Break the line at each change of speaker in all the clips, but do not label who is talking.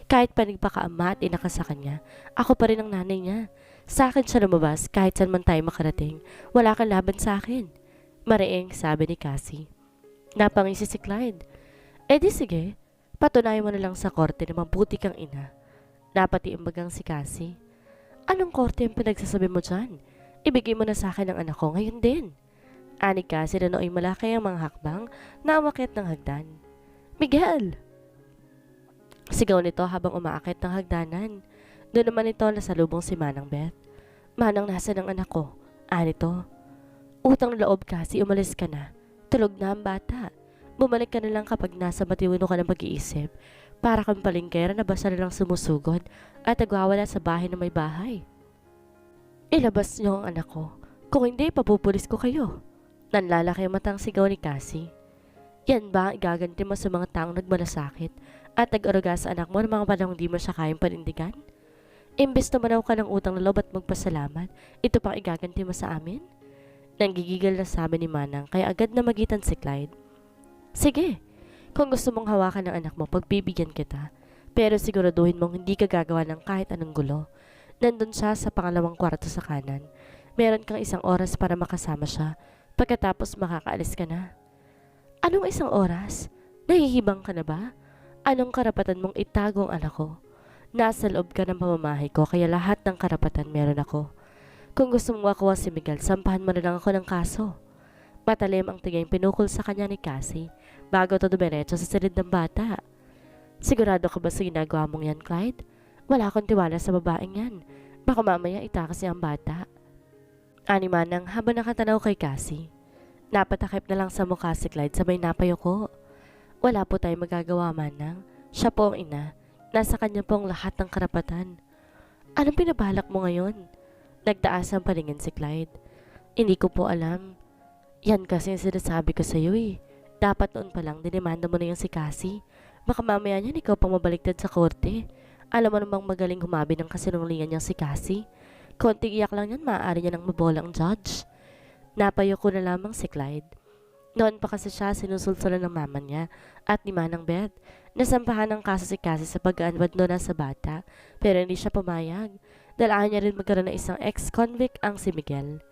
Kahit panigpakaama at ina ka sa kanya, ako pa rin ang nanay niya. Sa akin siya lumabas kahit saan man tayo makarating. Wala kang laban sa akin. Mariing sabi ni Cassie. Napangisi si Clyde. Eh di sige, patunayan mo na lang sa korte na mabuti kang ina. Napatiimbagang si Cassie. Anong korte ang pinagsasabi mo dyan? Ibigay mo na sa akin ang anak ko ngayon din. Ani Cassie na nooy malaki ang mga hakbang na umakyat ng hagdan. Miguel! Sigaw nito habang umaakit ng hagdanan. Doon naman ito nasalubong si Manang Beth. Manang, nasa ng anak ko? Anito. Utang na loob kasi, umalis ka na. Tulog na ang bata. Bumalik ka na lang kapag nasa matiwino ka ng pag-iisip. Para kang palingkera na basta na lang sumusugod at nagwawala sa bahay na may bahay. Ilabas niyo ang anak ko. Kung hindi, papupulis ko kayo. Nanlalaki ang matang sigaw ni Cassie. Yan ba ang igaganti mo sa mga taong nagmalasakit at nag-aruga sa anak mo ng mga panahong di mo siya kayang panindigan? Imbes na manaw ka ng utang na loob at magpasalamat, ito pang igaganti mo sa amin? Nanggigigil na sabi ni Manang kaya agad na magitan si Clyde. Sige, kung gusto mong hawakan ng anak mo, pagbibigyan kita. Pero siguraduhin mong hindi ka gagawa ng kahit anong gulo. Nandun siya sa pangalawang kwarto sa kanan. Meron kang 1 oras para makasama siya. Pagkatapos makakaalis ka na. Anong 1 oras? Nahihibang ka na ba? Anong karapatan mong itago ang anak ko? Nasa loob ka ng pamamahay ko kaya lahat ng karapatan meron ako. Kung gusto mong makuha si Miguel, sampahan mo na lang ako ng kaso. Matalim ang tingin pinukol sa kanya ni Cassie bago ito dumiretso sa silid ng bata. Sigurado ka ba sa ginagawa mong yan, Clyde? Wala akong tiwala sa babaeng yan. Baka mamaya itakas niya ang bata. Ani Manang habang nakatanaw kay Cassie. Napatakip na lang sa mukha si Clyde sabay napayoko. Wala po tayong magagawa, Manang. Siya po ang ina. Nasa kanya po ang lahat ng karapatan. Anong pinabalak mo ngayon? Nagtaas ang paningin si Clyde. Hindi ko po alam. Yan kasi yung sinasabi ko sa iyo eh. Dapat noon pa lang dinimanda mo na yung si Cassie. Baka mamaya niyan ikaw pang mabaliktad sa korte. Alam mo namang magaling humabi ng kasinungalingan niyang si Cassie. Konting iyak lang yan, maaari niya nang mabola ang judge. Napayoko na lamang si Clyde. Noon pa kasi siya sinusulsulan ng mama niya at ni Manang Beth. Nasampahan ng kaso si Cassie sa pag-aanbad na sa bata pero hindi siya pumayag. Dalaan niya rin magkaroon ng isang ex-convict ang si Miguel.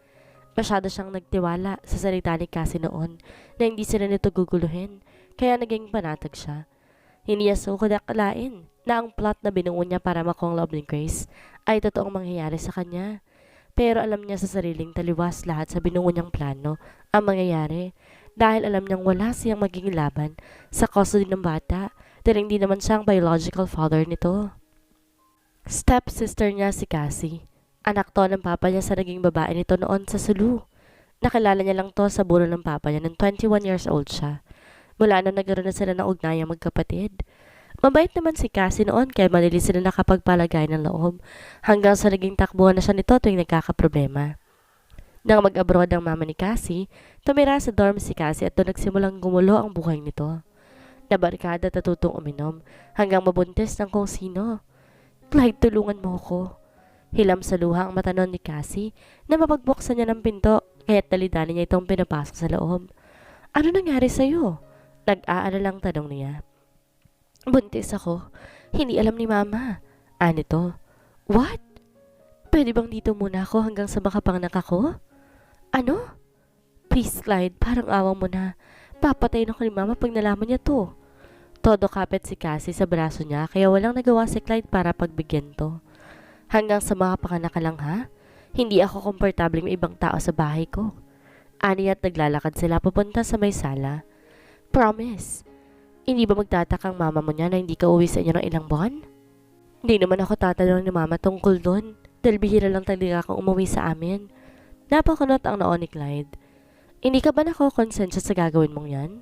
Masyado siyang nagtiwala sa salita ni Cassie noon na hindi sila nito guguluhin kaya naging panatag siya. Hindi niya sukod akalain na ang plot na binuo niya para makuha ang loob ni Grace ay totoong mangyayari sa kanya. Pero alam niya sa sariling taliwas lahat sa binuo niyang plano ang mangyayari dahil alam niyang wala siyang magiging laban sa custody ng bata dahil hindi naman siyang biological father nito. Step-sister niya si Cassie. Anak to ng papa niya sa naging babae nito noon sa Sulu. Nakilala niya lang to sa burol ng papa niya nung 21 years old siya. Mula nung nagkaroon na sila ng ugnayang magkapatid. Mabait naman si Cassie noon kaya malili sila nakapagpalagay ng loob hanggang sa naging takbuhan na siya nito tuwing nagkakaproblema. Nang mag-abroad ang mama ni Cassie, tumira sa dorm si Cassie at doon nagsimulang gumulo ang buhay nito. Nabarkada at natutong uminom hanggang mabuntis ng kung sino. Clyde, tulungan mo ko. Hilam sa luha ang mata ni Cassie na mapagbuksan niya ng pinto kaya't dalidali niya itong pinapasok sa loob. Ano nangyari sa'yo? Nag-aalalang tanong niya. Buntis ako. Hindi alam ni mama. Anito? What? Pwede bang dito muna ako hanggang sa makapanganak ako? Ano? Please, Clyde, parang awang mo na. Papatayin ako ni mama pag nalaman niya to. Todo kapit si Cassie sa braso niya kaya walang nagawa si Clyde para pagbigyan to. Hanggang sa makapanganak ka lang ha? Hindi ako komportable may ibang tao sa bahay ko. Ani at naglalakad sila papunta sa may sala. Promise. Hindi ba magtatakang mama mo niya na hindi ka uwi sa inyo ng ilang buwan? Hindi naman ako tatanong ni mama tungkol doon dahil bihira lang talaga kang umuwi sa amin. Napakunot ang noon ni Clyde. Hindi ka ba nakokonsensya sa gagawin mong yan?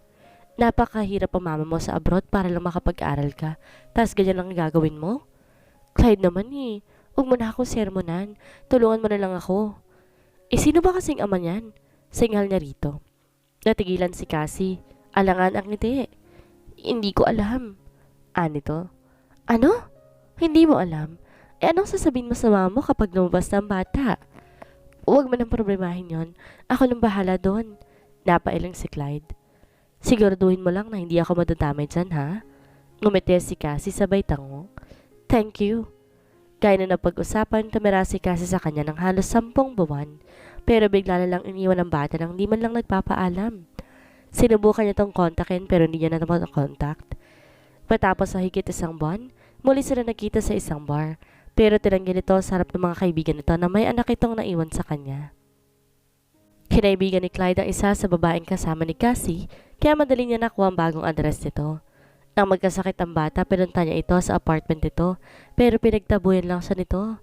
Napakahirap ang mama mo sa abroad para lang makapag-aral ka, tas ganyan lang gagawin mo? Clyde naman eh, huwag mo na akong sermonan, tulungan mo na lang ako. Eh sino ba kasing ama niyan? Singal niya rito. Natigilan si Cassie, alangan ang ngiti. Hindi ko alam. Anito? Ano? Hindi mo alam? Eh anong sasabihin mo sa mama mo kapag lumabas na ang bata? Huwag mo nang problemahin yon. Ako nang bahala doon. Napailing si Clyde. Siguraduhin mo lang na hindi ako madadamay dyan, ha? Ngumiti si Cassie sabay tango. Thank you. Gaya na napag-usapan, tumira si Cassie sa kanya ng halos 10 buwan. Pero bigla na lang iniwan ng bata nang di man lang nagpapaalam. Sinubukan niya tong kontakin pero hindi niya na contact. Matapos sa higit 1 buwan, muli sila nagkita sa isang bar. Pero tinanggi nito sa harap ng mga kaibigan nito na may anak itong naiwan sa kanya. Kinaibigan ni Clyde ang isa sa babaeng kasama ni Cassie, kaya madali niya nakuha ang bagong address nito. Nang magkasakit ang bata, pinunta niya ito sa apartment nito, pero pinagtabuyan lang siya nito.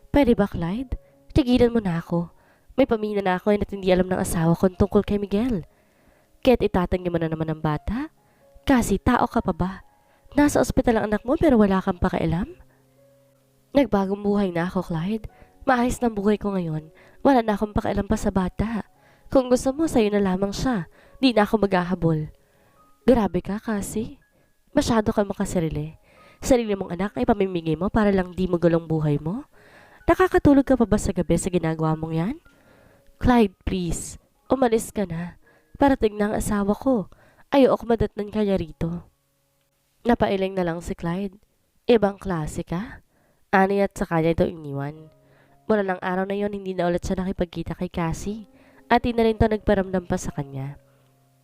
Pwede ba, Clyde? Tigilan mo na ako. May pamilya na ako at hindi alam ng asawa ko tungkol kay Miguel. Kaya't itatanggi mo na naman ang bata? Kasi tao ka pa ba? Nasa ospital ang anak mo pero wala kang pakialam? Nagbagong buhay na ako, Clyde. Maayos ng buhay ko ngayon. Wala na akong pakialam pa sa bata. Kung gusto mo, sa'yo na lamang siya. Di na ako maghahabol. Grabe ka, kasi. Masyado ka makasarili. Sarili mong anak ay pamimigay mo para lang di mo gulong buhay mo? Nakakatulog ka pa ba sa gabi sa ginagawa mong yan? Clyde, please. Umalis ka na. Parating na ang asawa ko. Ayoko madatnan ka niya rito. Napailing na lang si Clyde. Ibang klase ka? Ani at sa kanya ito iniwan. Mula ng araw na yon, hindi na ulit siya nakipagkita kay Cassie. At di na rin ito nagparamdam pa sa kanya.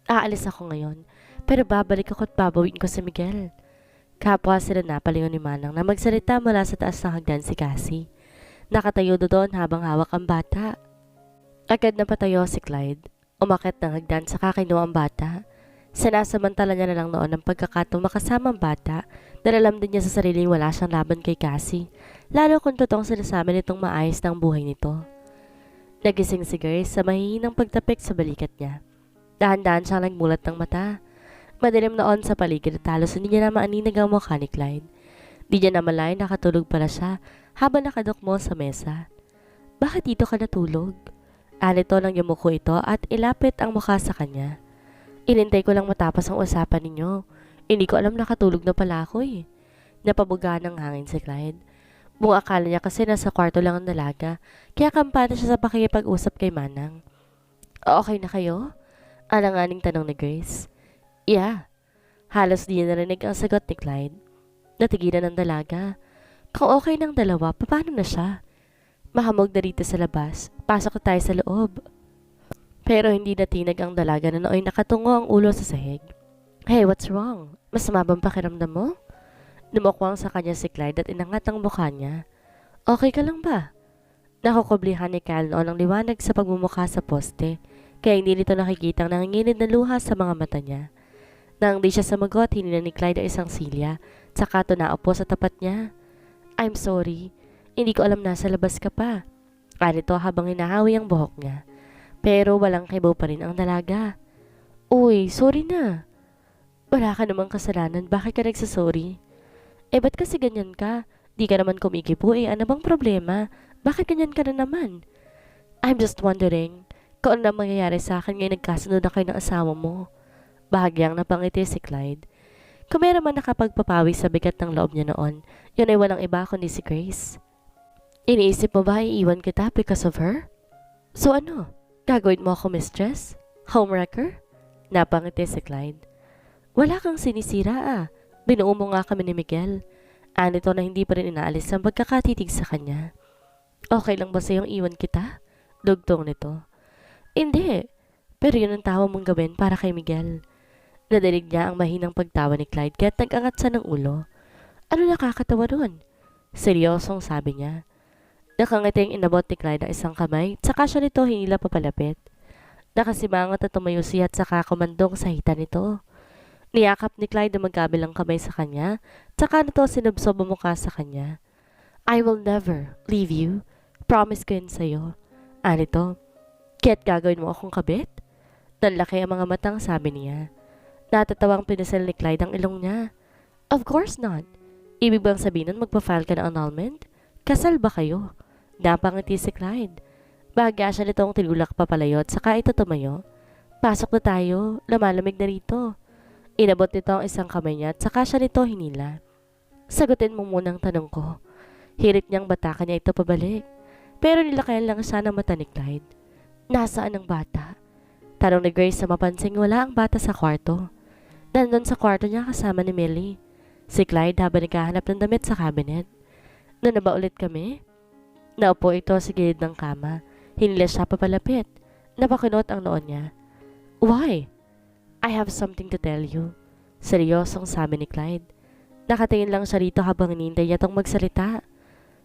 Aalis ako ngayon. Pero babalik ako at babawin ko si Miguel. Kapwa sila napalingon ni Manang na magsalita mula sa taas ng hagdan si Cassie. Nakatayo doon habang hawak ang bata. Agad na patayo si Clyde. Umakyat ng hagdan sa kinuha ang bata. Sinasamantala niya na lang noon ang pagkakataong makasama ang bata dahil alam din niya sa sariling wala siyang laban kay Cassie. Lalo kung totoong sinasabi nitong maayos ng buhay nito. Nagising si Grace sa mahihinang pagtapik sa balikat niya. Dahan-dahan siyang nagmulat ng mata. Madilim noon sa paligid at halos hindi niya na maaninag ang mukha ni Clyde. Di niya namalayan nakatulog pala siya habang nakadukmo sa mesa. Bakit dito ka natulog? Anito nang yumuko ito at ilapit ang mukha sa kanya. Inintay ko lang matapos ang usapan ninyo. Hindi ko alam nakatulog na pala ako eh. Napabuga ng hangin si Clyde. Buong akala niya kasi nasa kwarto lang ang dalaga, kaya kampana siya sa pakikipag-usap kay Manang. Okay na kayo? Alanganing tanong ni Grace. Yeah. Halos di niya narinig ang sagot ni Clyde. Natigilan ng dalaga. Kung okay ng dalawa, paano na siya? Mahamog na rito sa labas. Pasok na tayo sa loob. Pero hindi natinag ang dalaga na nooy nakatungo ang ulo sa sahig. Hey, what's wrong? Masama bang pakiramdam mo? Lumukwang sa kanya si Clyde at inangat ang mukha niya. Okay ka lang ba? Nakukublihan ni Cal noon ang liwanag sa pagmumukha sa poste, kaya hindi nito nakikita ang nanginginig na luha sa mga mata niya. Nang di siya sumagot, hinila ni Clyde ang isang silya, saka ito naupo sa tapat niya. I'm sorry, hindi ko alam nasa labas ka pa. Anito habang hinahawi ang buhok niya. Pero walang kibo pa rin ang dalaga. Uy, sorry na. Wala ka namang kasalanan, bakit ka nagsasorry? Ba't kasi ganyan ka? Di ka naman kumikibo ano bang problema? Bakit ganyan ka na naman? I'm just wondering, kung ano mangyayari sa akin ngayon nagkasunod na kayo ng asawa mo. Bahagyang napangiti si Clyde. Kung meron man nakapagpapawi sa bigat ng loob niya noon, yun ay walang iba kundi si Grace. Iniisip mo ba iiwan kita because of her? So ano? Gagawin mo ako mistress? Homewrecker? Napangiti si Clyde. Wala kang sinisira Binuo mo nga kami ni Miguel. Anito na hindi pa rin inaalis ang pagkakatitig sa kanya. Okay lang ba sa'yong iwan kita? Dugtong nito. Hindi. Pero yun ang tawa mong gawin para kay Miguel. Nadinig niya ang mahinang pagtawa ni Clyde kaya't nag-angat siya ng ulo. Ano nakakatawa doon? Seryosong sabi niya. Nakangiting inabot ni Clyde ang isang kamay, saka siya nito hinila papalapit. Nakasimangot at tumayo siya at saka kumandong sa hita nito. Niyakap ni Clyde ang magkabilang kamay sa kanya, saka nito sinubsob ang mukha sa kanya. I will never leave you. Promise ko yun sa'yo. Anito, kaya't gagawin mo akong kabit? Nanlaki ang mga matang sabi niya. Natatawang pinasal ni Clyde ang ilong niya. Of course not. Ibig bang sabihin nun magpa-file ka ng annulment? Kasal ba kayo? Napangiti si Clyde. Bahagya siya nitong tinulak papalayot saka ito tumayo. Pasok na tayo, lumalamig na rito. Inabot nito ang isang kamay niya at saka siya nito hinila. Sagutin mo muna ang tanong ko. Hirit niyang batakan niya ito pabalik. Pero nilakayan lang siya ng mata ni Clyde. Nasaan ang bata? Tanong ni Grace sa mapansing wala ang bata sa kwarto. Nandun sa kwarto niya kasama ni Millie. si Clyde habang naghahanap ng damit sa cabinet. Na ba ulit kami? Naupo ito sa gilid ng kama. Hinilas siya papalapit. Napakunot ang noon niya. Why? I have something to tell you. Seryosong sabi ni Clyde. Nakatingin lang siya rito habang hinintay niya tong magsalita.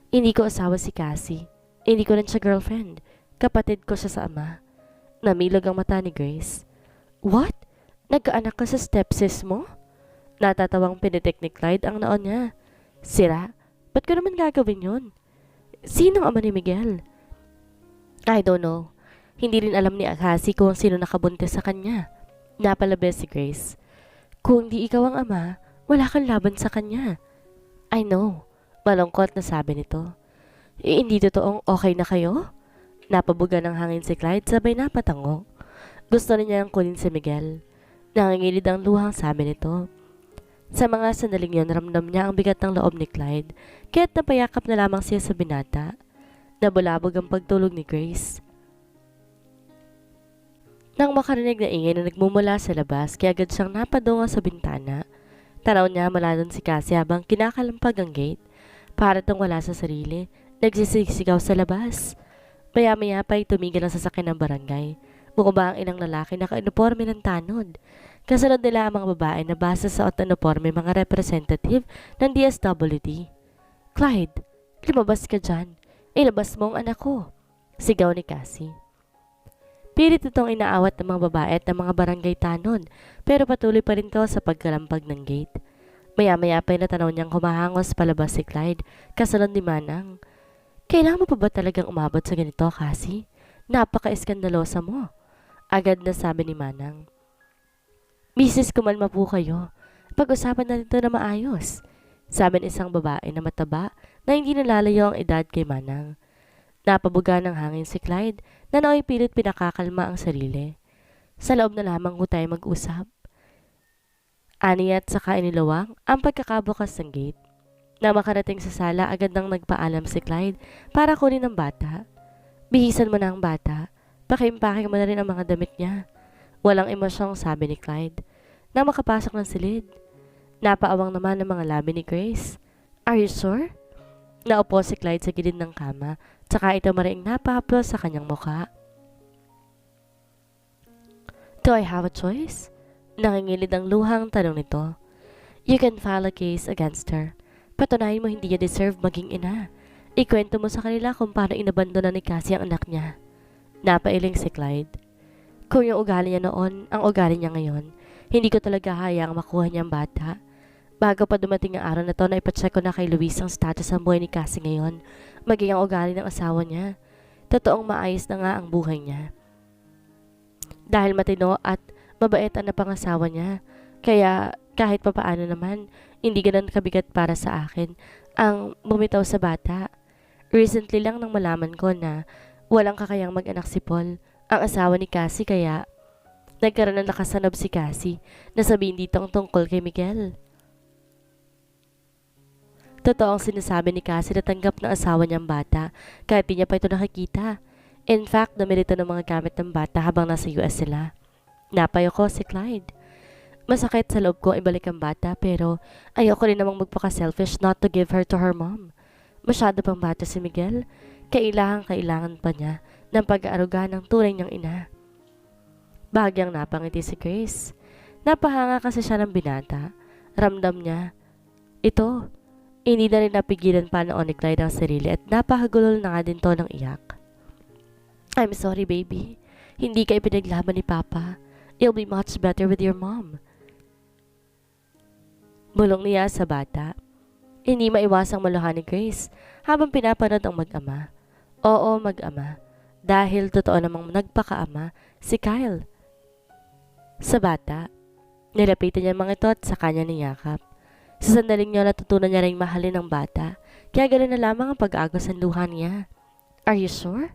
Hindi ko asawa si Cassie. Hindi ko rin siya girlfriend. Kapatid ko siya sa ama. Namilog ang mata ni Grace. What? Nagkaanak ka sa stepsis mo? Natatawang pinitik ni Clyde ang noon niya. Sira? Ba't ko naman gagawin yun? Sinong ama ni Miguel? I don't know. Hindi rin alam ni Cassie kung sino nakabuntis sa kanya. Napalabes si Grace. Kung di ikaw ang ama, wala kang laban sa kanya. I know. Malungkot na sabi nito. Hindi totoong okay na kayo? Napabuga ng hangin si Clyde sabay napatango. Gusto niya ang kunin si Miguel. Nangingilid ang luhang sabi nito. Sa mga sandaling yon, ramdam niya ang bigat ng loob ni Clyde, kaya't napayakap na lamang siya sa binata. Nabulabog ang pagtulog ni Grace. Nang makarinig na ingay na nagmumula sa labas, kaya agad siyang napadungo sa bintana. Tanaw niya mula doon si Cassie habang kinakalampag ang gate. Para tong wala sa sarili, nagsisigaw sa labas. Maya-maya pa'y tumigil ang sasakyan ng barangay. Bumaba ang ilang lalaki na ka-uniforme ng tanod. Kasunod nila ang mga babae na basa sa uniforme mga representative ng DSWD. Clyde, lumabas ka dyan. Ilabas mo ang anak ko. Sigaw ni Cassie. Pilit itong inaawat ng mga babae at ng mga barangay tanod, pero patuloy pa rin ito sa pagkalampag ng gate. Maya-maya pa'y natanaw niyang humahangos palabas si Clyde, kasunod ni Manang. Kailangan mo pa ba talagang umabot sa ganito, Cassie? Napaka-iskandalosa mo. Agad na sabi ni Manang. Misis, kumalma po kayo. Pag-usapan natin ito na maayos. Sabi ng isang babae na mataba na hindi nalalayo ang edad kay Manang. Napabuga ng hangin si Clyde na naway pilit pinakakalma ang sarili. Sa loob na lamang ho tayo mag-usap. Aniya at saka inilawang ang pagkakabukas ng gate. Na makarating sa sala, agad nang nagpaalam si Clyde para kunin ang bata. Bihisan mo na ang bata. Pakimpake mo na rin ang mga damit niya. Walang emosyong sabi ni Clyde. Na makapasok ng silid. Napaawang naman ang mga labi ni Grace. Are you sure? Naupo si Clyde sa gilid ng kama, tsaka ito maring napahaplos sa kanyang mukha. Do I have a choice? Nangingilid ang luhang tanong nito. You can file a case against her. Patunayan mo hindi niya deserve maging ina. Ikwento mo sa kanila kung paano inabandona ni Cassie ang anak niya. Napailing si Clyde. Kung yung ugali niya noon, ang ugali niya ngayon, hindi ko talaga hayaang makuha niya ang bata. Bago pa dumating ang araw na to na ipacheck ko na kay Luis ang status ng buhay ni Cassie ngayon, maging ang ugali ng asawa niya. Totoong maayos na nga ang buhay niya. Dahil matino at mabait ang napangasawa niya, kaya kahit papaano naman, hindi ganun kabigat para sa akin ang bumitaw sa bata. Recently lang nang malaman ko na walang kakayang mag-anak si Paul, ang asawa ni Cassie, kaya nagkaroon ng nakasanob si Cassie na sabihin dito ang tungkol kay Miguel. Totoo ang sinasabi ni Cassie na tanggap ng asawa niyang bata kahit di niya pa ito nakikita. In fact, namili ito ng mga gamit ng bata habang nasa US sila. Napayo ko si Clyde. Masakit sa loob ko ibalik ang bata pero ayoko rin namang magpaka-selfish not to give her to her mom. Masyado pang bata si Miguel. Kailangan pa niya ng pag-aaruga ng tunay niyang ina. Bahagyang napangiti si Grace. Napahanga kasi siya ng binata. Ramdam niya. Ito, hindi na rin napigilan pa noon ni Clyde ang sarili at napakagulol na nga din to ng iyak. I'm sorry, baby. Hindi ka ipinaglaban ni Papa. You'll be much better with your mom. Bulong niya sa bata. Hindi maiwasang maluhan ni Grace habang pinapanood ang mag-ama. Oo, mag-ama. Dahil totoo namang nagpakaama si Kyle. Sa bata, nilapitan niya mga ito at sa kanya niyakap. Sa sandaling niya natutunan niya rin mahalin ang bata, kaya ganoon na lamang ang pag-agos ng luha niya. Are you sure?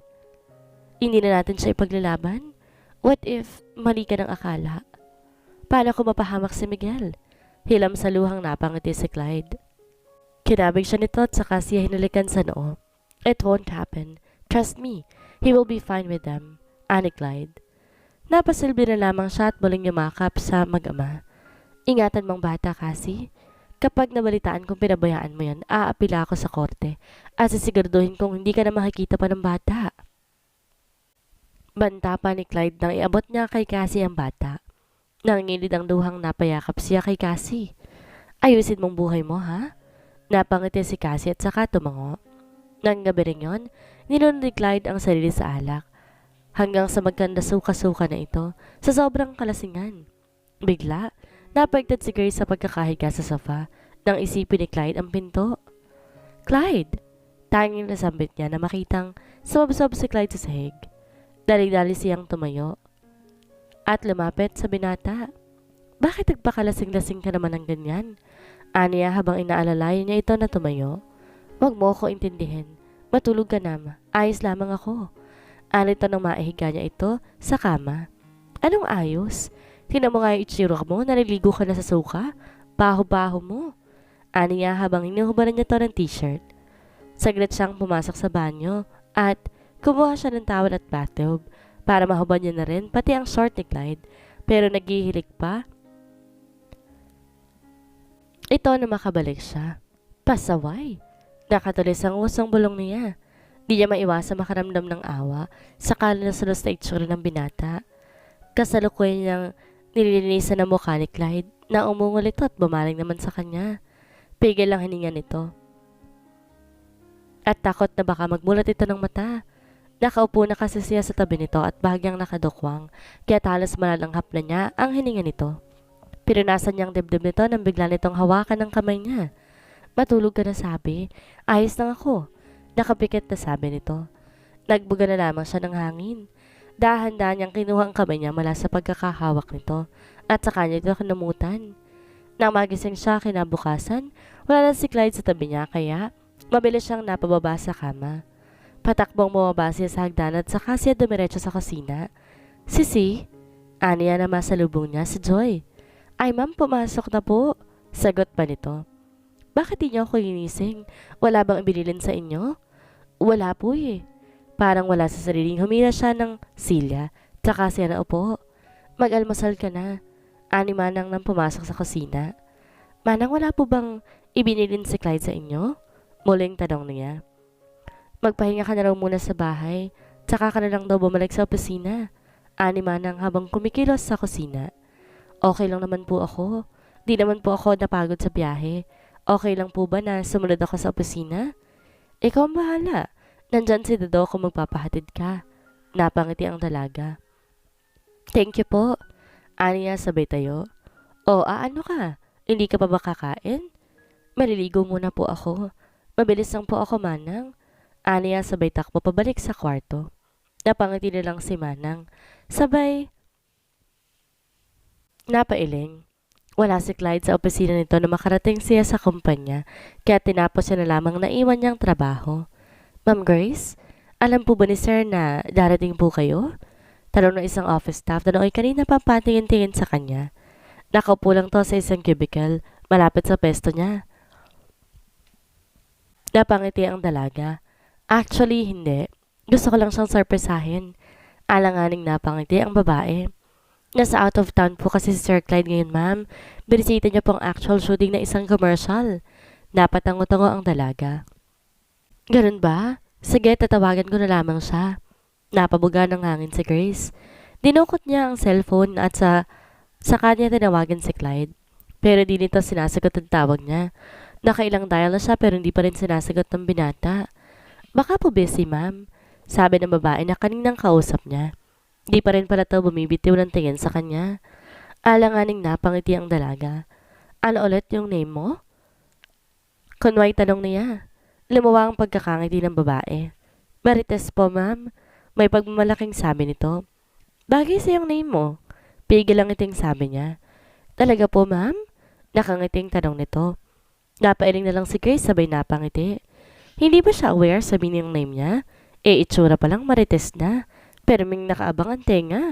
Hindi na natin siya ipaglalaban? What if mali ka ng akala? Paano kung mapahamak si Miguel? Hilam sa luhang napangiti si Clyde. Kinabig siya nito at saka siya hinalikan sa noo. It won't happen. Trust me, he will be fine with them. Ani Clyde. Napasilbi na lamang siya at muling yumakap sa mag-ama. Ingatan mong bata, Cassie. Kapag nabalitaan kong pinabayaan mo yan, aapila ako sa korte at sisiguraduhin kong hindi ka na makikita pa ng bata. Banta pa ni Clyde nang iabot niya kay Cassie ang bata. Nangingilid ang luhang napayakap siya kay Cassie. Ayusin mong buhay mo, ha? Napangiti si Cassie at saka tumango. Nang gabi rin yun, nilunod ni Clyde ang sarili sa alak. Hanggang sa magkanda suka-suka na ito sa sobrang kalasingan. Bigla, napagtad si Grace sa pagkakahiga sa sofa nang isipin ni Clyde ang pinto. Clyde! Tanging nasambit niya na makitang sumabsob si Clyde sa sahig. Dali-dali siyang tumayo at lumapit sa binata. Bakit nagpakalasing-lasing ka naman ng ganyan? Aniya habang inaalalayan niya ito na tumayo. Huwag mo ako intindihin. Matulog ka na. Ayos lamang ako. Anito nang maihiga niya ito sa kama. Anong ayos? Tingnan mo nga yung itsura mo, naliligo ka na sa suka. Baho-baho mo. Aniya habang hinuhubaran niya to ng t-shirt. Saglit siyang pumasok sa banyo at kumuha siya ng towel at bathtub para mahubad niya na rin pati ang short ni Clyde. Pero naghihilig pa ito na makabalik siya. Pasaway. Nakatulis ang usong bulong niya. Di niya maiwasa makaramdam ng awa sa kalinasalos na itsura ng binata. Kasalukuyan niyang nililinisan ang mukha ni Clyde na umungol ito at bumaling naman sa kanya. Pigil lang hininga nito. At takot na baka magmulat ito ng mata. Nakaupo na kasi siya sa tabi nito at bahagyang nakadukwang kaya halos malalanghap na niya ang hininga nito. Pinunasan niyang dibdib nito nang bigla nitong hawakan ng kamay niya. Matulog ka na sabi. Ayos lang ako. Nakapikit na sabi nito. Nagbuga na lamang siya ng hangin. Dahan-dahan niyang kinuha ang kamay niya mula sa pagkakahawak nito at sa kanya ito kinumutan. Nang magising siya kinabukasan, wala na si Clyde sa tabi niya kaya mabilis siyang napababa sa kama. Patakbong bumaba siya sa hagdan at saka siya dumiretso sa kusina. Sisi? Aniya na masalubong niya si Joy. Ay ma'am, pumasok na po. Sagot pa nito. Bakit di niyo ako ginising? Wala bang ibinilin sa inyo? Wala po eh. Parang wala sa sariling humila siya ng silya. Tsaka siya na upo. Mag-almasal ka na. Ani Manang nang pumasok sa kusina. Manang, wala po bang ibinilin si Clyde sa inyo? Muling tanong niya. Magpahinga ka na raw muna sa bahay. Tsaka ka na lang daw bumalik sa opisina. Ani Manang habang kumikilos sa kusina. Okay lang naman po ako. Di naman po ako napagod sa biyahe. Okay lang po ba na sumunod ako sa opisina? Ikaw ang bahala. Nandyan si Dodo kung magpapahatid ka. Napangiti ang dalaga. Thank you po. Aniya sabay tayo. O, ano ka? Hindi ka pa ba kakain? Maliligo muna po ako. Mabilis lang po ako, Manang. Aniya sabay takbo pabalik sa kwarto. Napangiti na lang si Manang. Sabay napailing. Wala si Clyde sa opisina nito na makarating siya sa kumpanya, kaya tinapos siya na lamang na iwan niyang trabaho. Ma'am Grace, alam po ba ni Sir na darating po kayo? Tanong ng isang office staff na nooy kanina pa patingin-tingin sa kanya. Nakaupo lang to sa isang cubicle, malapit sa pesto niya. Napangiti ang dalaga. Actually, hindi. Gusto ko lang siyang sorpresahin. Alanganing napangiti ang babae. Nasa out of town po kasi si Sir Clyde ngayon, ma'am. Binisita niya po ang actual shooting ng isang commercial. Napatango-tango ang dalaga. Ganun ba? Sige, tatawagan ko na lamang siya. Napabuga ng hangin si Grace. Dinukot niya ang cellphone at sa kanya tinawagan si Clyde. Pero di nito sinasagot ang tawag niya. Nakailang dial na siya pero hindi pa rin sinasagot ng binata. Baka po busy, ma'am. Sabi ng babae na kaninang kausap niya. Di pa rin pala to bumibitiw ng tingin sa kanya. Alanganing napangiti ang dalaga. Ano ulit yung name mo? Kunway tanong niya. Lumawa ang pagkakangiti ng babae. Marites po, ma'am. May pagmamalaking sabi nito. Bagay sa yung name mo. Pigil ang iting sabi niya. Talaga po, ma'am? Nakangiting tanong nito. Napailing na lang si Grace sabay napangiti. Hindi ba siya aware sabihin yung name niya? Itsura palang marites na. Pero ming nakaabang ang tenga.